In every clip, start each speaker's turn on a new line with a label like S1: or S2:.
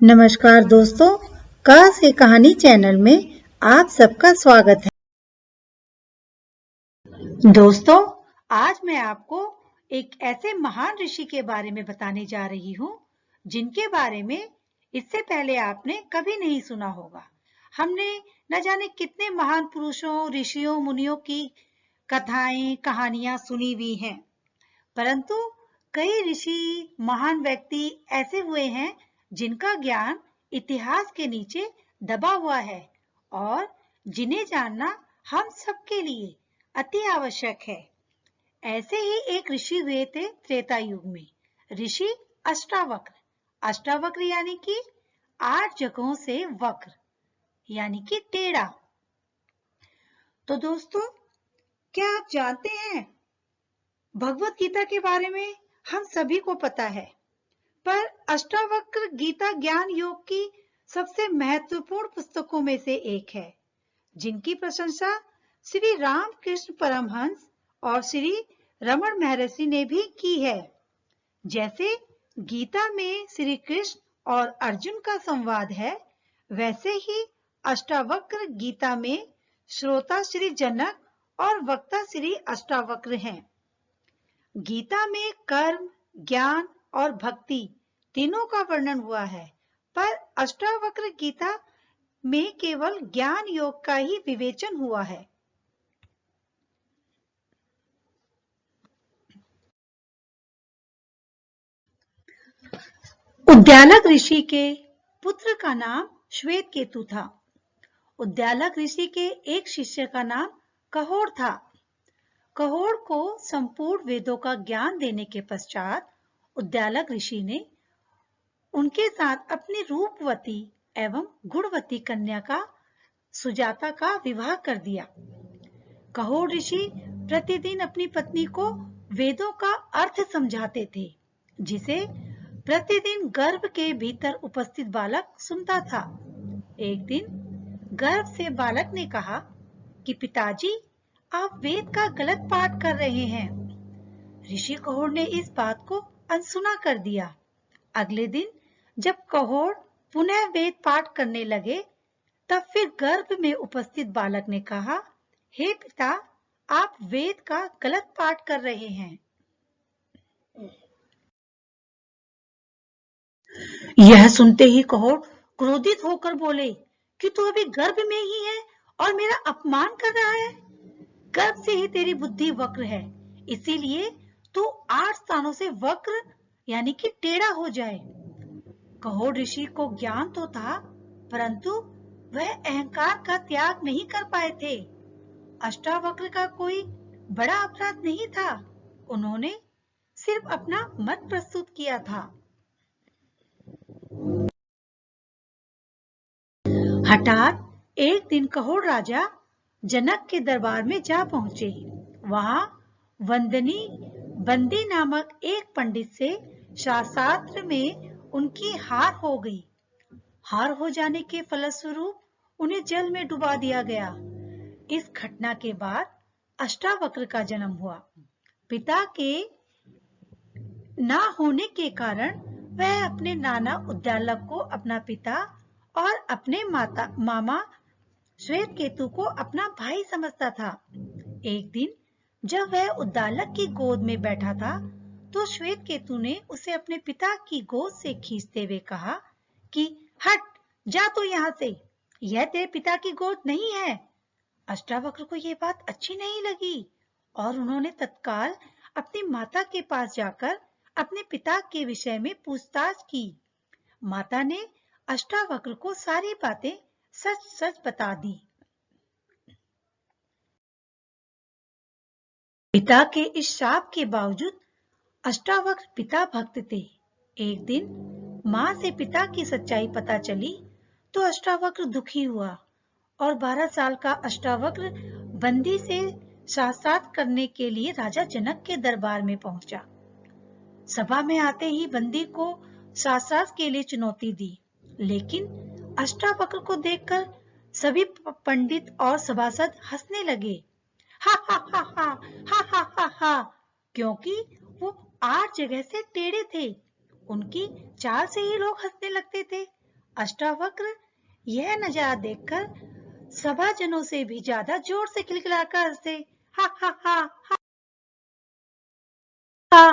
S1: नमस्कार दोस्तों, क से कहानी चैनल में आप सबका स्वागत है। दोस्तों, आज मैं आपको एक ऐसे महान ऋषि के बारे में बताने जा रही हूँ, जिनके बारे में इससे पहले आपने कभी नहीं सुना होगा। हमने न जाने कितने महान पुरुषों, ऋषियों, मुनियों की कथाएं, कहानियां सुनी हुई हैं, परंतु कई ऋषि, महान व्यक्ति ऐसे हुए हैं जिनका ज्ञान इतिहास के नीचे दबा हुआ है और जिन्हें जानना हम सबके लिए अति आवश्यक है। ऐसे ही एक ऋषि हुए थे त्रेता युग में, ऋषि अष्टावक्र। अष्टावक्र यानी कि 8 जगहों से वक्र यानी कि टेढ़ा। तो दोस्तों, क्या आप जानते हैं, भगवत गीता के बारे में हम सभी को पता है, पर अष्टावक्र गीता ज्ञान योग की सबसे महत्वपूर्ण पुस्तकों में से एक है, जिनकी प्रशंसा श्री रामकृष्ण परमहंस और श्री रमण महर्षि ने भी की है। जैसे गीता में श्री कृष्ण और अर्जुन का संवाद है, वैसे ही अष्टावक्र गीता में श्रोता श्री जनक और वक्ता श्री अष्टावक्र हैं। गीता में कर्म, ज्ञान और भक्ति तीनों का वर्णन हुआ है, पर अष्टावक्र गीता में केवल ज्ञान योग का ही विवेचन हुआ है। उद्दालक ऋषि के पुत्र का नाम श्वेतकेतु था। उद्दालक ऋषि के एक शिष्य का नाम कहोड़ था। कहोड़ को संपूर्ण वेदों का ज्ञान देने के पश्चात उद्दालक ऋषि ने उनके साथ अपनी रूपवती एवं गुणवती कन्या का सुजाता का विवाह कर दिया। कहोड़ ऋषि प्रतिदिन अपनी पत्नी को वेदों का अर्थ समझाते थे, जिसे प्रतिदिन गर्भ के भीतर उपस्थित बालक सुनता था। एक दिन गर्भ से बालक ने कहा कि पिताजी, आप वेद का गलत पाठ कर रहे हैं। ऋषि कहोड़ ने इस बात को अनसुना कर दिया। अगले दिन जब कहोड़ पुनः वेद पाठ करने लगे, तब फिर गर्भ में उपस्थित बालक ने कहा, हे पिता, आप वेद का गलत पाठ कर रहे हैं। यह सुनते ही कहोड़ क्रोधित होकर बोले कि तू अभी गर्भ में ही है और मेरा अपमान कर रहा है। गर्भ से ही तेरी बुद्धि वक्र है, इसीलिए तू 8 स्थानों से वक्र यानी कि टेढ़ा हो जाए। कहोड़ ऋषि को ज्ञान तो था, परंतु वह अहंकार का त्याग नहीं कर पाए थे। अष्टावक्र का कोई बड़ा अपराध नहीं था, उन्होंने सिर्फ अपना मत प्रस्तुत किया था। हठात एक दिन कहोड़ राजा जनक के दरबार में जा पहुंचे। वहां बंदी नामक एक पंडित से शास्त्र में उनकी हार हो गई। हार हो जाने के फलस्वरूप उन्हें जल में डुबा दिया गया। इस घटना के बाद अष्टावक्र का जन्म हुआ। पिता के ना होने के कारण वह अपने नाना उद्दालक को अपना पिता और अपने मामा श्वेतकेतु को अपना भाई समझता था। एक दिन जब वह उद्दालक की गोद में बैठा था, तो श्वेतकेतु ने उसे अपने पिता की गोद से खींचते हुए कहा कि हट, जा तो यहाँ से, यह तेरे पिता की गोद नहीं है। अष्टावक्र को यह बात अच्छी नहीं लगी और उन्होंने तत्काल अपनी माता के पास जाकर अपने पिता के विषय में पूछताछ की। माता ने अष्टावक्र को सारी बातें सच सच बता दी। पिता के इस शाप के बावजूद अष्टावक्र पिता भक्त थे। एक दिन मां से पिता की सच्चाई पता चली तो अष्टावक्र दुखी हुआ और 12 साल का अष्टावक्र बंदी से साक्षात करने के लिए राजा जनक के दरबार में पहुंचा। सभा में आते ही बंदी को साक्षात के लिए चुनौती दी, लेकिन अष्टावक्र को देखकर सभी पंडित और सभासद हंसने लगे। हा हा हा हा हा हा हा हा, क्योंकि वो 8 जगह से टेढ़े थे। उनकी चाल से ही लोग हंसने लगते थे। अष्टावक्र यह नजारा देखकर सभाजनों से भी ज्यादा जोर से खिलखिलाकर हंसे। हा हा हा हा।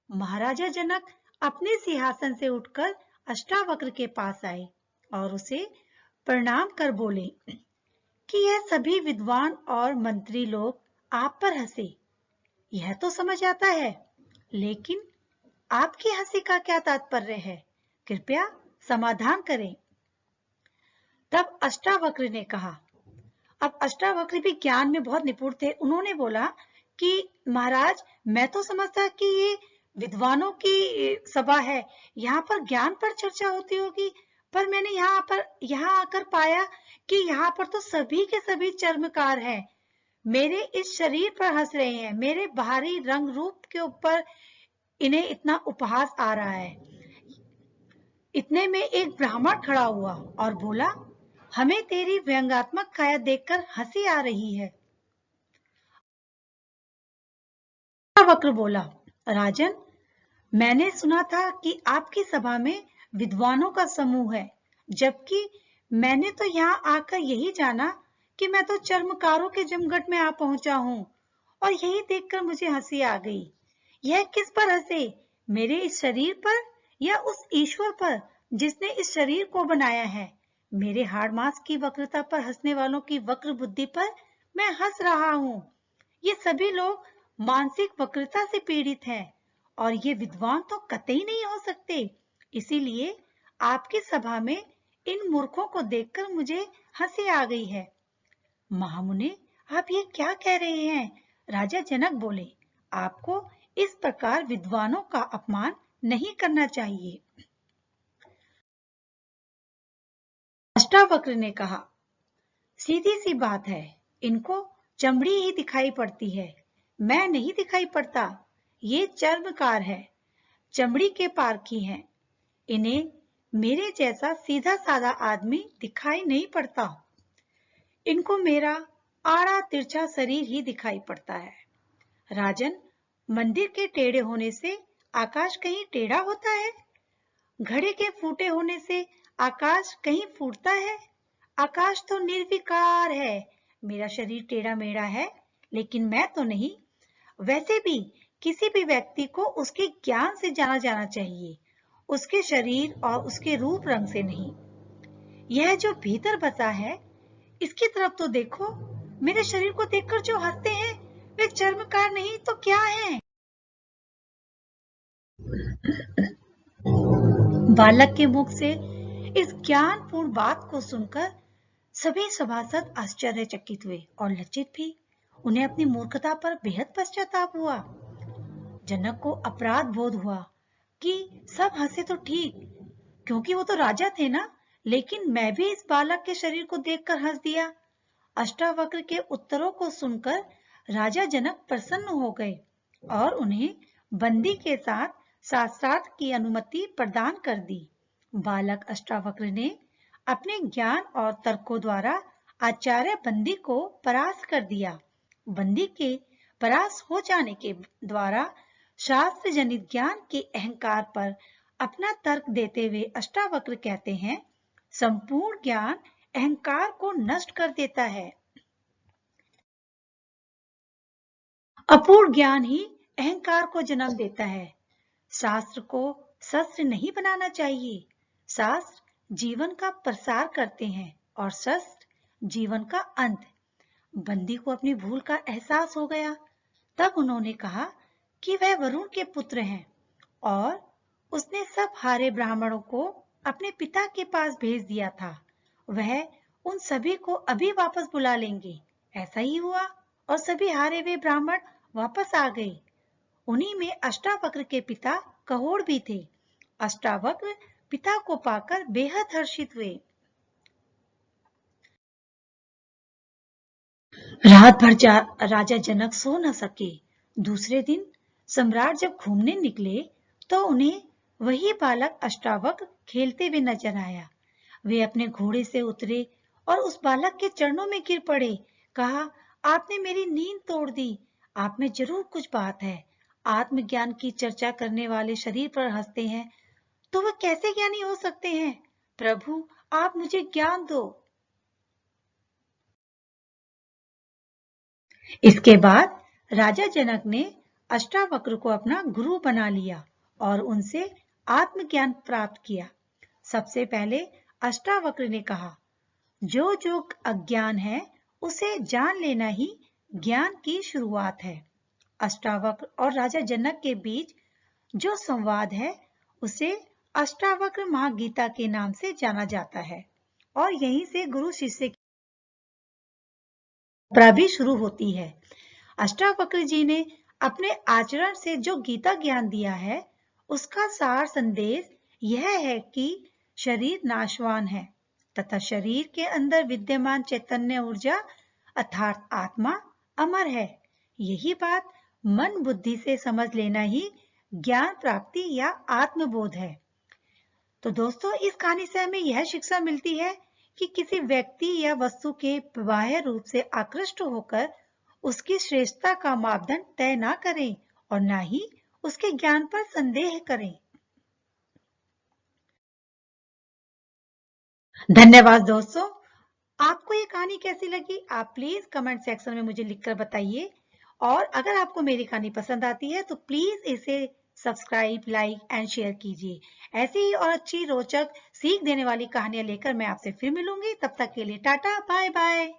S1: महाराजा जनक अपने सिंहासन से उठकर अष्टावक्र के पास आए और उसे प्रणाम कर बोले कि यह सभी विद्वान और मंत्री लोग आप पर हंसे, यह तो समझ आता है, लेकिन आपकी हंसी का क्या तात्पर्य है? कृपया समाधान करें। तब अष्टावक्र ने कहा, अब अष्टावक्र भी ज्ञान में बहुत निपुण थे। उन्होंने बोला कि महाराज, मैं तो समझता कि ये विद्वानों की सभा है, यहाँ पर ज्ञान पर चर्चा होती होगी, पर मैंने यहाँ आकर पाया कि यहाँ पर तो सभी के सभी चर्मकार हैं। मेरे इस शरीर पर हंस रहे हैं, मेरे बाहरी रंग रूप के ऊपर इन्हें इतना उपहास आ रहा है। इतने में एक ब्राह्मण खड़ा हुआ और बोला, हमें तेरी व्यंग्यात्मक काया देखकर हंसी आ रही है। वक्र बोला, राजन, मैंने सुना था कि आपकी सभा में विद्वानों का समूह है, जबकि मैंने तो यहाँ आकर यही जाना कि मैं तो चर्मकारों के जमघट में आ पहुंचा हूँ, और यही देखकर मुझे हंसी आ गई। यह किस पर हंसे? मेरे इस शरीर पर या उस ईश्वर पर जिसने इस शरीर को बनाया है? मेरे हाड़ मांस की वक्रता पर हंसने वालों की वक्र बुद्धि पर मैं हंस रहा हूँ। ये सभी लोग मानसिक वक्रता से पीड़ित हैं और ये विद्वान तो कतई नहीं हो सकते। इसीलिए आपकी सभा में इन मूर्खों को देखकर मुझे हंसी आ गई है। महामुने, आप ये क्या कह रहे हैं? राजा जनक बोले, आपको इस प्रकार विद्वानों का अपमान नहीं करना चाहिए। अष्टावक्र ने कहा, सीधी सी बात है, इनको चमड़ी ही दिखाई पड़ती है, मैं नहीं दिखाई पड़ता। ये चर्मकार है, चमड़ी के पारखी हैं, इन्हें मेरे जैसा सीधा साधा आदमी दिखाई नहीं पड़ता। इनको मेरा आड़ा तिरछा शरीर ही दिखाई पड़ता है। राजन, मंदिर के टेढ़े होने से आकाश कहीं टेढ़ा होता है? घड़े के फूटे होने से आकाश कहीं फूटता है? आकाश तो निर्विकार है, मेरा शरीर टेढ़ा मेढ़ा है, लेकिन मैं तो नहीं। वैसे भी किसी भी व्यक्ति को उसके ज्ञान से जाना जाना चाहिए, उसके शरीर और उसके रूप रंग से नहीं। यह जो भीतर बसा है, इसकी तरफ तो देखो। मेरे शरीर को देखकर जो हंसते हैं, वे चर्मकार नहीं तो क्या हैं? बालक के मुख से इस ज्ञानपूर्ण बात को सुनकर सभी सभासद आश्चर्यचकित हुए और लज्जित भी। उन्हें अपनी मूर्खता पर बेहद पश्चाताप हुआ। जनक को अपराध बोध हुआ कि सब हंसे तो ठीक, क्योंकि वो तो राजा थे ना, लेकिन मैं भी इस बालक के शरीर को देखकर हंस दिया। अष्टावक्र के उत्तरों को सुनकर राजा जनक प्रसन्न हो गए और उन्हें बंदी के साथ शास्त्रार्थ की अनुमति प्रदान कर दी। बालक अष्टावक्र ने अपने ज्ञान और तर्कों द्वारा आचार्य बंदी को परास्त कर दिया। बंदी के परास्त हो जाने के द्वारा शास्त्र जनित ज्ञान के अहंकार पर अपना तर्क देते हुए अष्टावक्र कहते हैं, संपूर्ण ज्ञान अहंकार को नष्ट कर देता है। अपूर्ण ज्ञान ही अहंकार को जन्म देता है। शास्त्र को शस्त्र नहीं बनाना चाहिए। शास्त्र जीवन का प्रसार करते हैं और शस्त्र जीवन का अंत। बंदी को अपनी भूल का एहसास हो गया। तब उन्होंने कहा कि वह वरुण के पुत्र हैं और उसने सब हारे ब्राह्मणों को अपने पिता के पास भेज दिया था। वह उन सभी को अभी वापस बुला लेंगे। ऐसा ही हुआ और सभी हारे हुए ब्राह्मण वापस आ गए। उन्हीं में अष्टावक्र के पिता कहोड़ भी थे। अष्टावक्र पिता को पाकर बेहद हर्षित हुए। रात भर राजा जनक सो न सके। दूसरे दिन सम्राट जब घूमने निकले तो उन्हें वही बालक अष्टावक्र खेलते हुए नजर आया। वे अपने घोड़े से उतरे और उस बालक के चरणों में गिर पड़े। कहा, आपने मेरी नींद तोड़ दी। आप में जरूर कुछ बात है। आत्मज्ञान की चर्चा करने वाले शरीर पर हंसते हैं तो वह कैसे ज्ञानी हो सकते हैं? प्रभु, आप मुझे ज्ञान दो। इसके बाद राजा जनक ने अष्टावक्र को अपना गुरु बना लिया और उनसे आत्मज्ञान प्राप्त किया। सबसे पहले अष्टावक्र ने कहा, जो जो अज्ञान है उसे जान लेना ही ज्ञान की शुरुआत है। अष्टावक्र और राजा जनक के बीच जो संवाद है उसे अष्टावक्र महागीता के नाम से जाना जाता है और यहीं से गुरु शिष्य की परंपरा भी शुरू होती है। अष्टावक्र जी ने अपने आचरण से जो गीता ज्ञान दिया है उसका सार संदेश यह है कि शरीर नाशवान है तथा शरीर के अंदर विद्यमान चैतन्य ऊर्जा अर्थात आत्मा अमर है। यही बात मन बुद्धि से समझ लेना ही ज्ञान प्राप्ति या आत्मबोध है। तो दोस्तों, इस कहानी से हमें यह शिक्षा मिलती है कि किसी व्यक्ति या वस्तु के बाह्य रूप से आकृष्ट होकर उसकी श्रेष्ठता का मापदंड तय ना करें और ना ही उसके ज्ञान पर संदेह करें। धन्यवाद दोस्तों। आपको ये कहानी कैसी लगी आप प्लीज कमेंट सेक्शन में मुझे लिखकर बताइए और अगर आपको मेरी कहानी पसंद आती है तो प्लीज इसे सब्सक्राइब, लाइक एंड शेयर कीजिए। ऐसी ही और अच्छी रोचक सीख देने वाली कहानियां लेकर मैं आपसे फिर मिलूंगी। तब तक के लिए टाटा, बाय बाय।